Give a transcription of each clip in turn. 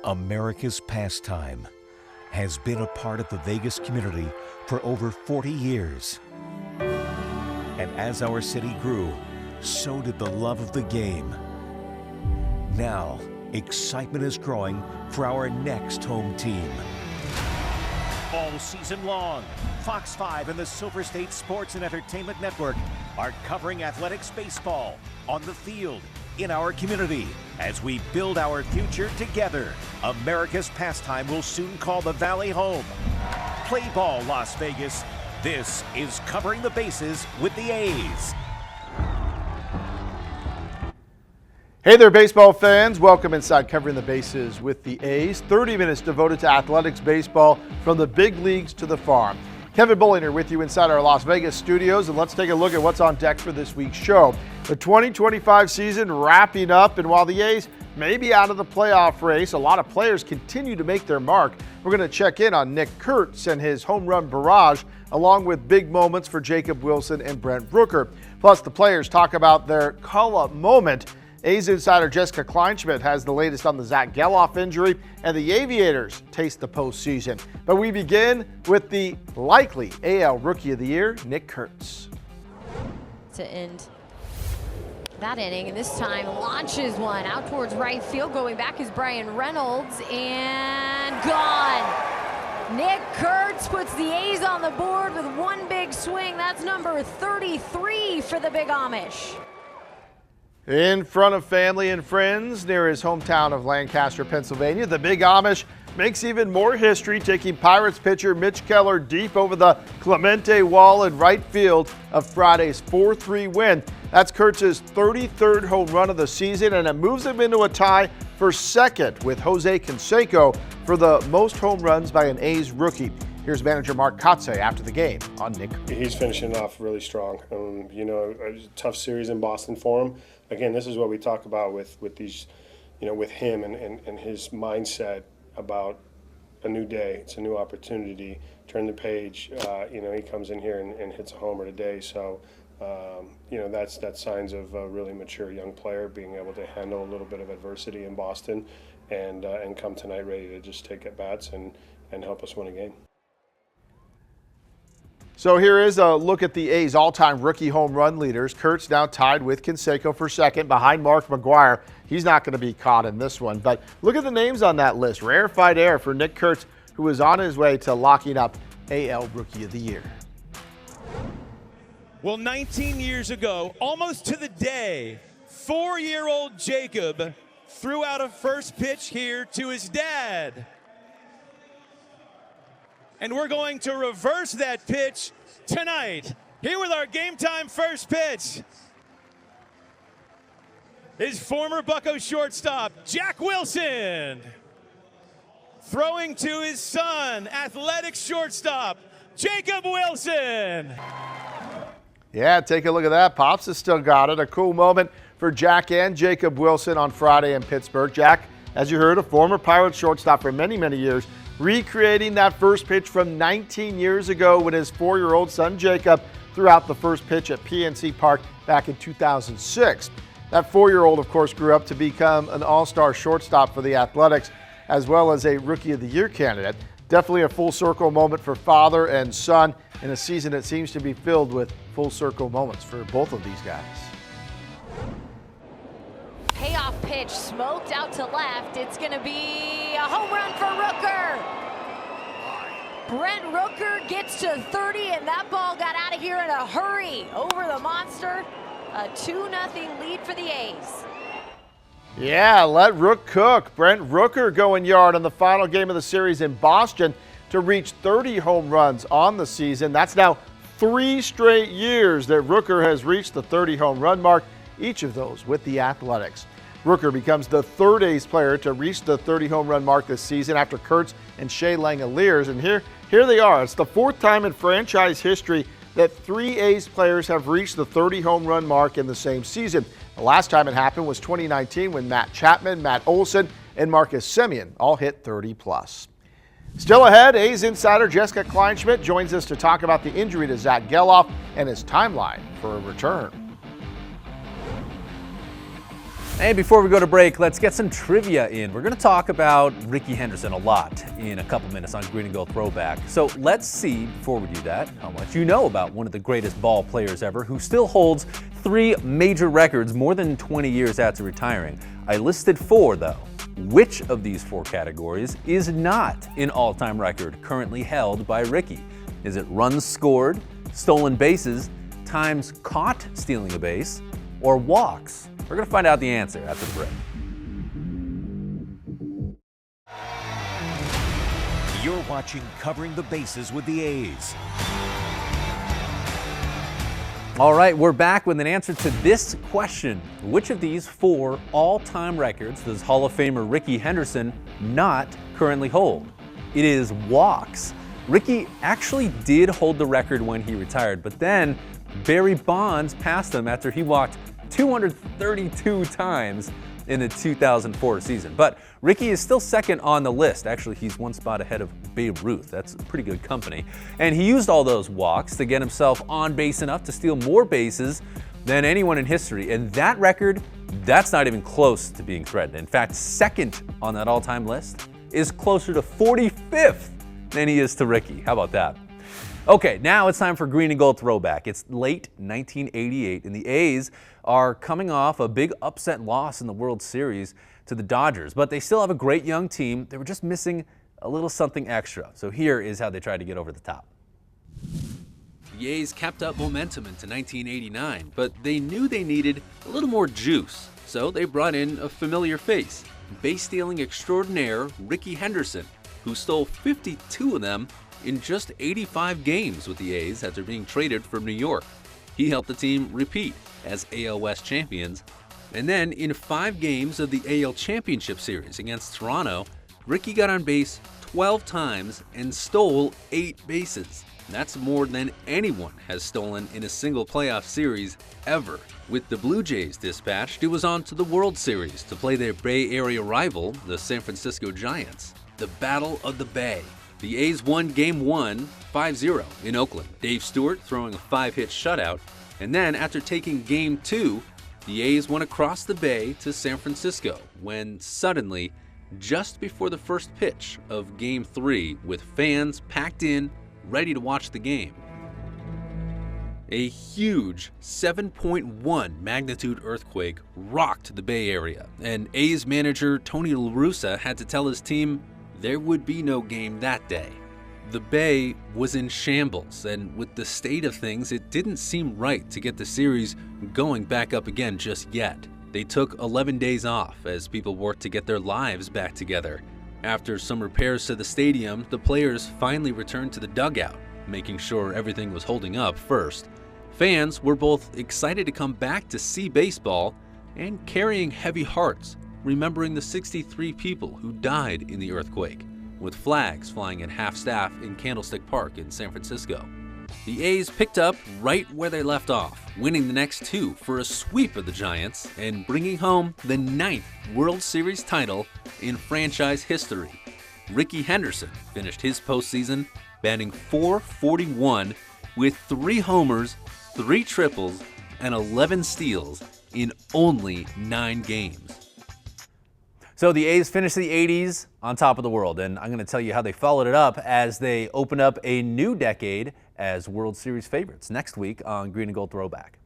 America's pastime has been a part of the Vegas community for over 40 years. And as our city grew, so did the love of the game. Now, excitement is growing for our next home team. All season long, Fox 5 and the Silver State Sports and Entertainment Network are covering athletics baseball on the field in our community as we build our future together. America's pastime will soon call the Valley home. Play ball, Las Vegas. This is Covering the Bases with the A's. Hey there, baseball fans. Welcome inside Covering the Bases with the A's. 30 minutes devoted to athletics baseball from the big leagues to the farm. Kevin Bullinger with you inside our Las Vegas studios, and let's take a look at what's on deck for this week's show. The 2025 season wrapping up, and while the A's may be out of the playoff race, a lot of players continue to make their mark. We're going to check in on Nick Kurtz and his home run barrage, along with big moments for Jacob Wilson and Brent Rooker. Plus, the players talk about their call-up moment. A's insider Jessica Kleinschmidt has the latest on the Zach Geloff injury, and the Aviators taste the postseason. But we begin with the likely AL Rookie of the Year, Nick Kurtz. To end that inning, and this time launches one out towards right field. Going back is Brian Reynolds, and gone. Nick Kurtz puts the A's on the board with one big swing. That's number 33 for the Big Amish. In front of family and friends near his hometown of Lancaster, Pennsylvania, the Big Amish makes even more history, taking Pirates pitcher Mitch Keller deep over the Clemente wall in right field of Friday's 4-3 win. That's Kurtz's 33rd home run of the season, and it moves him into a tie for second with Jose Canseco for the most home runs by an A's rookie. Here's manager Mark Kotze after the game on Nick. He's finishing off really strong. It was a tough series in Boston for him. Again, this is what we talk about with these, with him and his mindset about a new day. It's a new opportunity. Turn the page. He comes in here and hits a homer today. So, that's signs of a really mature young player being able to handle a little bit of adversity in Boston and come tonight ready to just take at bats and help us win a game. So here is a look at the A's all-time rookie home run leaders. Kurtz now tied with Canseco for second behind Mark McGwire. He's not going to be caught in this one, but look at the names on that list. Rarefied air for Nick Kurtz, who is on his way to locking up AL Rookie of the Year. Well, 19 years ago, almost to the day, 4-year-old Jacob threw out a first pitch here to his dad. And we're going to reverse that pitch tonight. Here with our game time first pitch is former Bucco shortstop Jack Wilson. Throwing to his son, athletic shortstop Jacob Wilson. Yeah, take a look at that. Pops has still got it. A cool moment for Jack and Jacob Wilson on Friday in Pittsburgh. Jack, as you heard, a former Pirates shortstop for many, many years, recreating that first pitch from 19 years ago when his 4-year-old son Jacob threw out the first pitch at PNC Park back in 2006. That 4-year-old, of course, grew up to become an all-star shortstop for the Athletics, as well as a Rookie of the Year candidate. Definitely a full circle moment for father and son in a season that seems to be filled with full circle moments for both of these guys. Payoff pitch smoked out to left. It's going to be a home run for Rooker. Brent Rooker gets to 30, and that ball got out of here in a hurry over the monster. A 2-0 lead for the A's. Yeah, let Rook cook. Brent Rooker going yard in the final game of the series in Boston to reach 30 home runs on the season. That's now 3 straight years that Rooker has reached the 30 home run mark, each of those with the Athletics. Rooker becomes the 3rd A's player to reach the 30 home run mark this season after Kurtz and Shea Langoliers. And here they are. It's the 4th time in franchise history that 3 A's players have reached the 30 home run mark in the same season. The last time it happened was 2019 when Matt Chapman, Matt Olson, and Marcus Semien all hit 30+. Still ahead, A's insider Jessica Kleinschmidt joins us to talk about the injury to Zach Geloff and his timeline for a return. Hey, before we go to break, let's get some trivia in. We're going to talk about Rickey Henderson a lot in a couple minutes on Green and Gold Throwback. So let's see, before we do that, how much you know about one of the greatest ball players ever who still holds 3 major records more than 20 years after retiring. I listed 4, though. Which of these 4 categories is not an all-time record currently held by Rickey? Is it runs scored, stolen bases, times caught stealing a base, or walks? We're going to find out the answer after the break. You're watching Covering the Bases with the A's. All right, we're back with an answer to this question. Which of these 4 all-time records does Hall of Famer Rickey Henderson not currently hold? It is walks. Rickey actually did hold the record when he retired, but then Barry Bonds passed him after he walked 232 times in the 2004 season. But Rickey is still second on the list. Actually, he's 1 spot ahead of Babe Ruth. That's pretty good company. And he used all those walks to get himself on base enough to steal more bases than anyone in history. And that record, that's not even close to being threatened. In fact, second on that all-time list is closer to 45th than he is to Rickey. How about that? Okay, now it's time for Green and Gold Throwback. It's late 1988, and the A's are coming off a big upset loss in the World Series to the Dodgers, but they still have a great young team. They were just missing a little something extra. So here is how they tried to get over the top. The A's kept up momentum into 1989, but they knew they needed a little more juice. So they brought in a familiar face, base-stealing extraordinaire Rickey Henderson, who stole 52 of them in just 85 games with the A's after being traded from New York. He helped the team repeat as AL West champions. And then in 5 games of the AL Championship Series against Toronto, Rickey got on base 12 times and stole 8 bases. That's more than anyone has stolen in a single playoff series ever. With the Blue Jays dispatched, it was on to the World Series to play their Bay Area rival, the San Francisco Giants. The Battle of the Bay. The A's won Game 1 5-0 in Oakland, Dave Stewart throwing a 5-hit shutout, and then after taking Game 2, the A's went across the Bay to San Francisco when suddenly, just before the first pitch of Game 3, with fans packed in, ready to watch the game, a huge 7.1 magnitude earthquake rocked the Bay Area, and A's manager Tony La Russa had to tell his team there would be no game that day. The Bay was in shambles, and with the state of things, it didn't seem right to get the series going back up again just yet. They took 11 days off as people worked to get their lives back together. After some repairs to the stadium, the players finally returned to the dugout, making sure everything was holding up first. Fans were both excited to come back to see baseball and carrying heavy hearts, remembering the 63 people who died in the earthquake, with flags flying at half-staff in Candlestick Park in San Francisco. The A's picked up right where they left off, winning the next 2 for a sweep of the Giants and bringing home the 9th World Series title in franchise history. Rickey Henderson finished his postseason batting .441 with 3 homers, 3 triples, and 11 steals in only 9 games. So the A's finished the 80s on top of the world, and I'm going to tell you how they followed it up as they open up a new decade as World Series favorites next week on Green and Gold Throwback.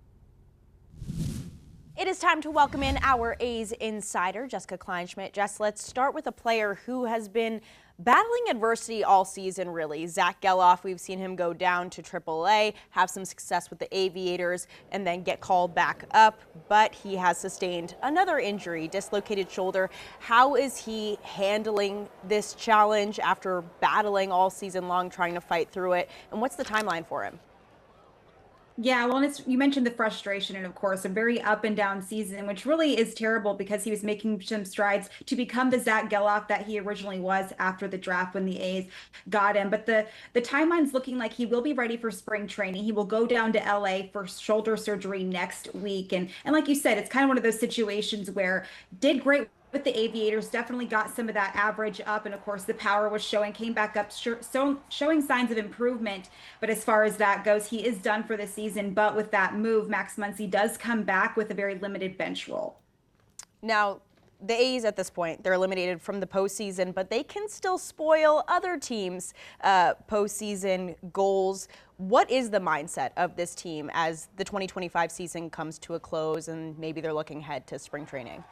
It is time to welcome in our A's insider, Jessica Kleinschmidt. Jess, let's start with a player who has been battling adversity all season, really. Zach Geloff, we've seen him go down to AAA, have some success with the Aviators, and then get called back up, but he has sustained another injury, dislocated shoulder. How is he handling this challenge after battling all season long, trying to fight through it, and what's the timeline for him? Yeah, well, you mentioned the frustration and, of course, a very up and down season, which really is terrible because he was making some strides to become the Zach Geloff that he originally was after the draft when the A's got him. But the timeline's looking like he will be ready for spring training. He will go down to LA for shoulder surgery next week. And like you said, it's kind of one of those situations where did great with the Aviators, definitely got some of that average up, and of course the power was showing, came back up, showing signs of improvement. But as far as that goes, he is done for the season. But with that move, Max Muncy does come back with a very limited bench role. Now, the A's at this point, they're eliminated from the postseason, but they can still spoil other teams' postseason goals. What is the mindset of this team as the 2025 season comes to a close and maybe they're looking ahead to spring training?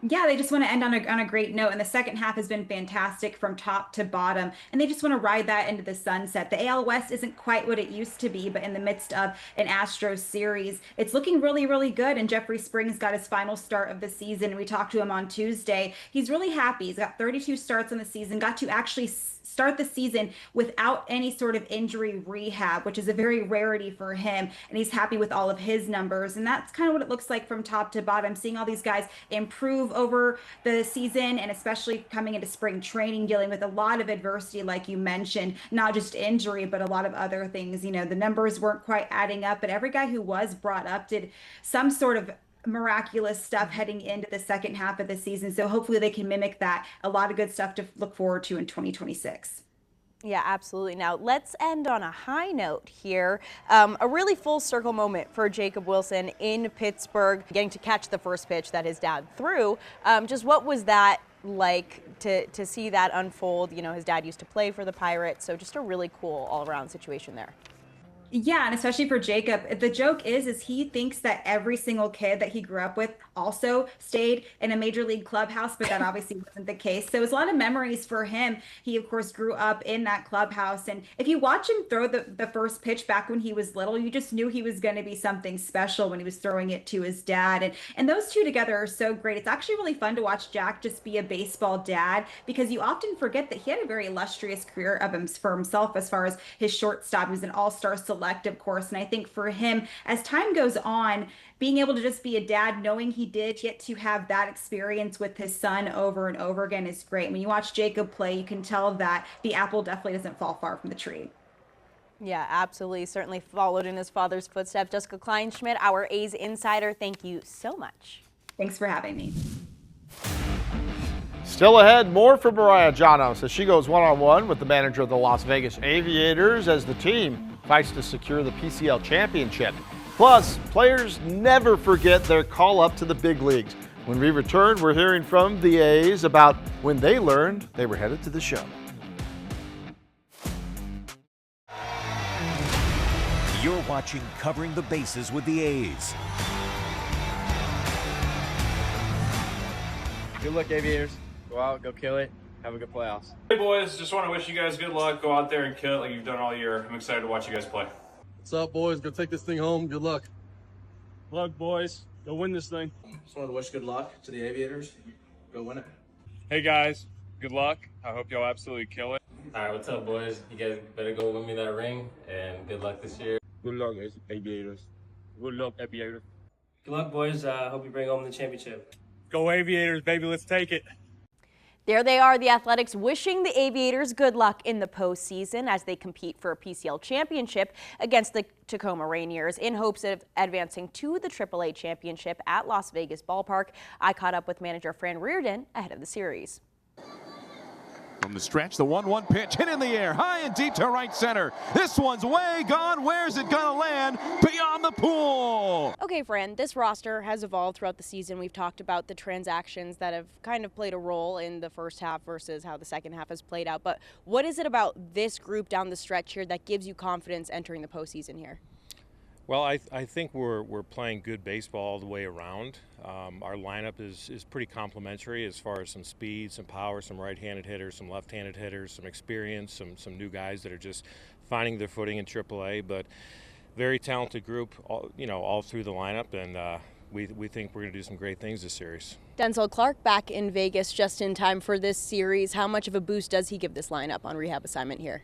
Yeah, they just want to end on a great note, and the second half has been fantastic from top to bottom, and they just want to ride that into the sunset. The AL West isn't quite what it used to be, but in the midst of an Astros series, it's looking really, really good, and Jeffrey Springs got his final start of the season, and we talked to him on Tuesday. He's really happy. He's got 32 starts on the season, got to actually start the season without any sort of injury rehab, which is a very rarity for him. And he's happy with all of his numbers. And that's kind of what it looks like from top to bottom, seeing all these guys improve over the season, and especially coming into spring training, dealing with a lot of adversity, like you mentioned, not just injury, but a lot of other things. You know, the numbers weren't quite adding up, but every guy who was brought up did some sort of miraculous stuff heading into the second half of the season. So hopefully they can mimic that. A lot of good stuff to look forward to in 2026. Yeah, absolutely. Now, let's end on a high note here. A really full circle moment for Jacob Wilson in Pittsburgh, getting to catch the first pitch that his dad threw. Just what was that like to see that unfold? You know, his dad used to play for the Pirates, so just a really cool all-around situation there. Yeah, and especially for Jacob, the joke is he thinks that every single kid that he grew up with also stayed in a major league clubhouse, but that obviously wasn't the case. So it was a lot of memories for him. He, of course, grew up in that clubhouse. And if you watch him throw the first pitch back when he was little, you just knew he was going to be something special when he was throwing it to his dad. And those two together are so great. It's actually really fun to watch Jack just be a baseball dad, because you often forget that he had a very illustrious career for himself as far as his shortstop. He was an all-star select, of course. And I think for him, as time goes on, being able to just be a dad, knowing he did get to have that experience with his son over and over again is great. When you watch Jacob play, you can tell that the apple definitely doesn't fall far from the tree. Yeah, absolutely. Certainly followed in his father's footsteps. Jessica Kleinschmidt, our A's insider, thank you so much. Thanks for having me. Still ahead, more for Mariah Janos as she goes one-on-one with the manager of the Las Vegas Aviators as the team fights to secure the PCL championship. Plus, players never forget their call up to the big leagues. When we return, we're hearing from the A's about when they learned they were headed to the show. You're watching Covering the Bases with the A's. Good luck, Aviators. Go out, go kill it. Have a good playoffs. Hey boys, just want to wish you guys good luck. Go out there and kill it like you've done all year. I'm excited to watch you guys play. What's up, boys? Go take this thing home. Good luck. Good luck, boys. Go win this thing. Just wanted to wish good luck to the Aviators. Go win it. Hey guys, good luck. I hope y'all absolutely kill it. All right, what's up, boys? You guys better go win me that ring, and good luck this year. Good luck, Aviators. Good luck, Aviators. Good luck, boys. Hope you bring home the championship. Go Aviators, baby. Let's take it. There they are, the Athletics wishing the Aviators good luck in the postseason as they compete for a PCL championship against the Tacoma Rainiers in hopes of advancing to the AAA championship at Las Vegas Ballpark. I caught up with manager Fran Reardon ahead of the series. From the stretch, the 1-1 pitch hit in the air, high and deep to right center. This one's way gone. Where's it gonna land? Beyond the pool. Okay, Fran, this roster has evolved throughout the season. We've talked about the transactions that have kind of played a role in the first half versus how the second half has played out. But what is it about this group down the stretch here that gives you confidence entering the postseason here? Well, I think we're playing good baseball all the way around. Our lineup is pretty complementary as far as some speed, some power, some right-handed hitters, some left-handed hitters, some experience, some new guys that are just finding their footing in AAA. But very talented group, all through the lineup, and we think we're going to do some great things this series. Denzel Clark back in Vegas just in time for this series. How much of a boost does he give this lineup on rehab assignment here?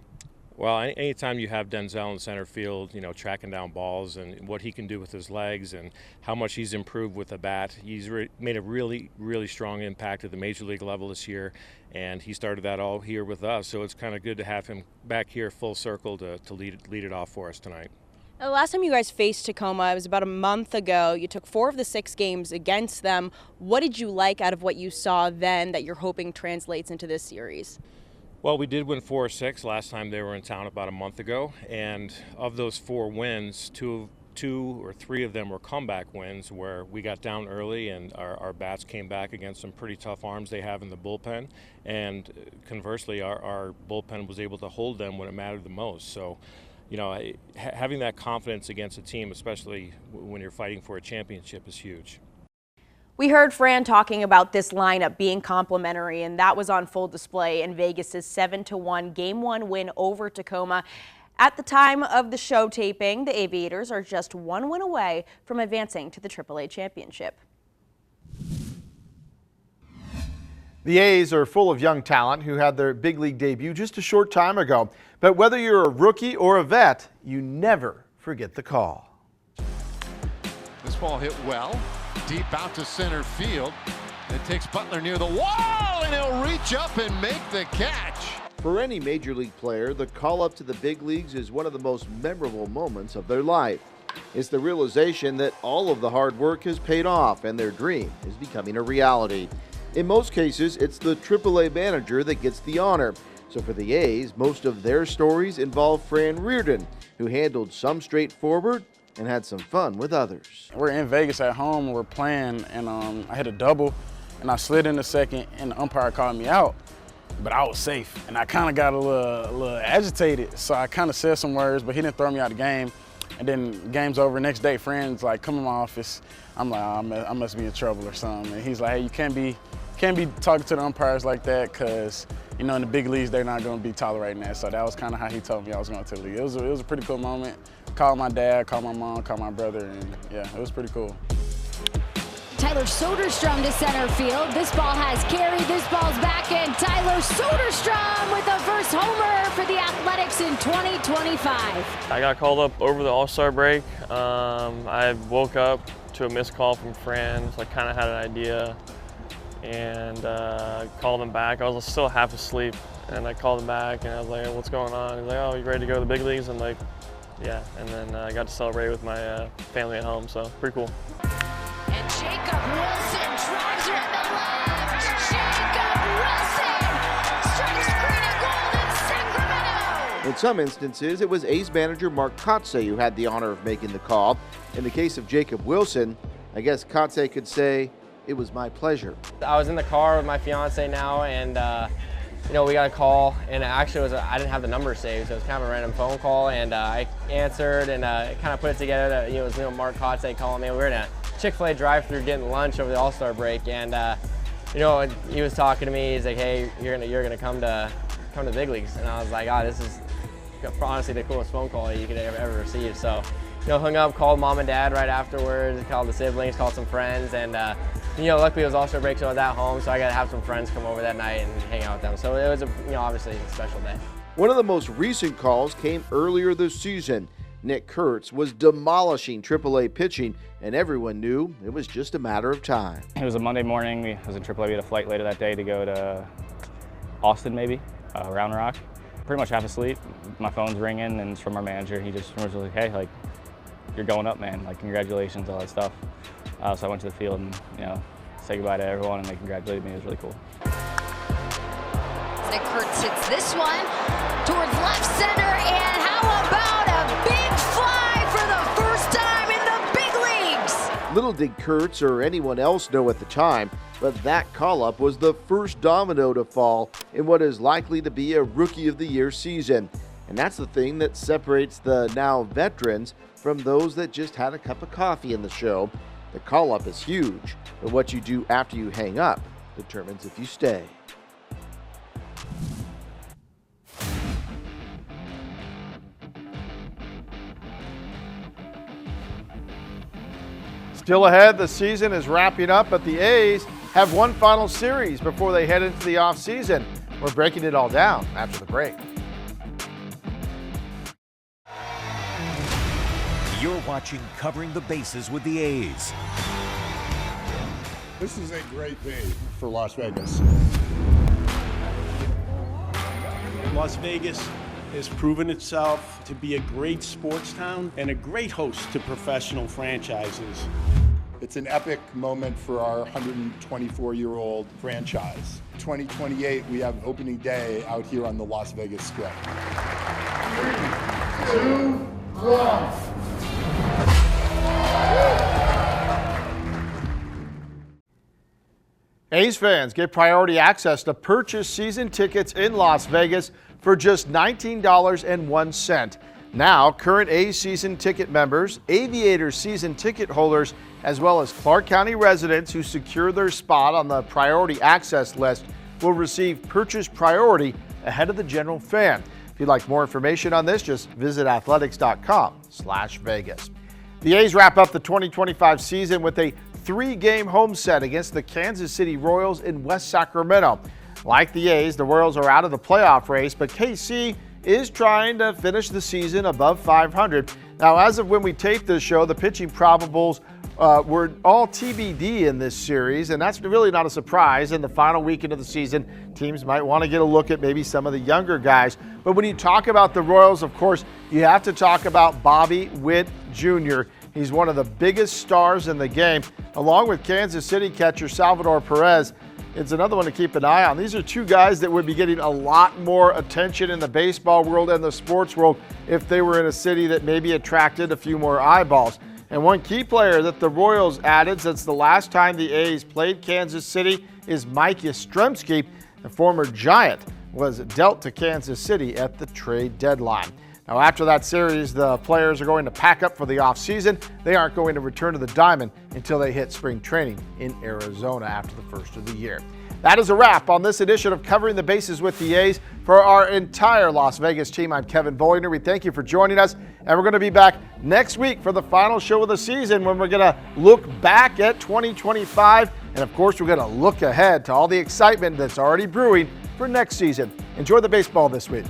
Well, anytime you have Denzel in center field, tracking down balls and what he can do with his legs and how much he's improved with the bat, he's made a really, really strong impact at the major league level this year, and he started that all here with us. So it's kind of good to have him back here full circle to lead it off for us tonight. The last time you guys faced Tacoma, it was about a month ago. You took 4 of the 6 games against them. What did you like out of what you saw then that you're hoping translates into this series? Well, we did win 4 or 6 last time they were in town about a month ago, and of those 4 wins, two 2 or 3 of them were comeback wins where we got down early and our bats came back against some pretty tough arms they have in the bullpen. And conversely, our bullpen was able to hold them when it mattered the most. So, you know, having that confidence against a team, especially when you're fighting for a championship, is huge. We heard Fran talking about this lineup being complimentary, and that was on full display in Vegas's 7-1 Game 1 win over Tacoma. At the time of the show taping, the Aviators are just 1 win away from advancing to the AAA championship. The A's are full of young talent who had their big league debut just a short time ago. But whether you're a rookie or a vet, you never forget the call. This ball hit well, deep out to center field. It takes Butler near the wall, and he'll reach up and make the catch. For any major league player, the call up to the big leagues is one of the most memorable moments of their life. It's the realization that all of the hard work has paid off and their dream is becoming a reality. In most cases, it's the AAA manager that gets the honor. So for the A's, most of their stories involve Fran Reardon, who handled some straightforward and had some fun with others. We're in Vegas at home, we're playing, and I hit a double, and I slid in the second, and the umpire called me out, but I was safe, and I kind of got a little agitated, so I kind of said some words, but he didn't throw me out of the game. And then game's over. Next day, friends like come in my office. I'm like, oh, I must be in trouble or something. And he's like, hey, you can't be talking to the umpires like that, because you know in the big leagues they're not going to be tolerating that. So that was kind of how he told me I was going to the league. It was a pretty cool moment. Called my dad, called my mom, called my brother, and yeah, it was pretty cool. Tyler Soderstrom to center field. This ball has carried. This ball's back in. Tyler Soderstrom with the first homer for the Athletics in 2025. I got called up over the All-Star break. I woke up to a missed call from Fran, so I kind of had an idea, and called him back. I was still half asleep, and I called him back, and I was like, what's going on? He's like, oh, you ready to go to the big leagues? I'm like, yeah, and then I got to celebrate with my family at home, so pretty cool. And Jacob Wilson drives it in the left. Jacob Wilson strikes green and gold in Sacramento. In some instances, it was A's manager Mark Kurtz who had the honor of making the call. In the case of Jacob Wilson, I guess Kurtz could say, it was my pleasure. I was in the car with my fiance now, and you know, we got a call, and actually I didn't have the number saved, so it was kind of a random phone call, and I answered, and kind of put it together that it was Mark Kurtz calling me. We were in a Chick-fil-A drive-thru getting lunch over the All-Star break, and you know, he was talking to me. He's like, "Hey, you're gonna come to the big leagues," and I was like, "Oh, this is honestly the coolest phone call you could ever receive." So, you know, hung up, called mom and dad right afterwards, called the siblings, called some friends, and you know, luckily it was All-Star break, so I was at home, so I got to have some friends come over that night and hang out with them. So it was obviously a special day. One of the most recent calls came earlier this season. Nick Kurtz was demolishing AAA pitching, and everyone knew it was just a matter of time. It was a Monday morning. I was in AAA. We had a flight later that day to go to Austin, maybe, Round Rock. Pretty much half asleep. My phone's ringing, and it's from our manager. He just was like, hey, like, you're going up, man. Like, congratulations, all that stuff. So I went to the field and, you know, say goodbye to everyone, and they congratulated me. It was really cool. Nick Kurtz hits this one towards left center, and how about a big fly for the first time in the big leagues? Little did Kurtz or anyone else know at the time, but that call-up was the first domino to fall in what is likely to be a Rookie of the Year season. And that's the thing that separates the now veterans from those that just had a cup of coffee in the show. The call-up is huge, but what you do after you hang up determines if you stay. Still ahead, the season is wrapping up, but the A's have one final series before they head into the offseason. We're breaking it all down after the break. You're watching Covering the Bases with the A's. This is a great day for Las Vegas. Las Vegas has proven itself to be a great sports town and a great host to professional franchises. It's an epic moment for our 124-year-old franchise. 2028, we have opening day out here on the Las Vegas Strip. 3, 2, 1. A's fans get priority access to purchase season tickets in Las Vegas for just $19.01. Now, current A's season ticket members, Aviators season ticket holders, as well as Clark County residents who secure their spot on the priority access list will receive purchase priority ahead of the general fan. If you'd like more information on this, just visit athletics.com/Vegas. The A's wrap up the 2025 season with a 3-game home set against the Kansas City Royals in West Sacramento. Like the A's, the Royals are out of the playoff race, but KC is trying to finish the season above 500. Now, as of when we taped this show, the pitching probables were all TBD in this series, and that's really not a surprise. In the final weekend of the season, teams might want to get a look at maybe some of the younger guys. But when you talk about the Royals, of course, you have to talk about Bobby Witt Jr. He's one of the biggest stars in the game, along with Kansas City catcher Salvador Perez. It's another one to keep an eye on. These are two guys that would be getting a lot more attention in the baseball world and the sports world if they were in a city that maybe attracted a few more eyeballs. And one key player that the Royals added since the last time the A's played Kansas City is Mike Yastrzemski. The former Giant was dealt to Kansas City at the trade deadline. Now, after that series, the players are going to pack up for the offseason. They aren't going to return to the Diamond until they hit spring training in Arizona after the first of the year. That is a wrap on this edition of Covering the Bases with the A's. For our entire Las Vegas team, I'm Kevin Bollinger. We thank you for joining us, and we're going to be back next week for the final show of the season when we're going to look back at 2025, and of course, we're going to look ahead to all the excitement that's already brewing for next season. Enjoy the baseball this week.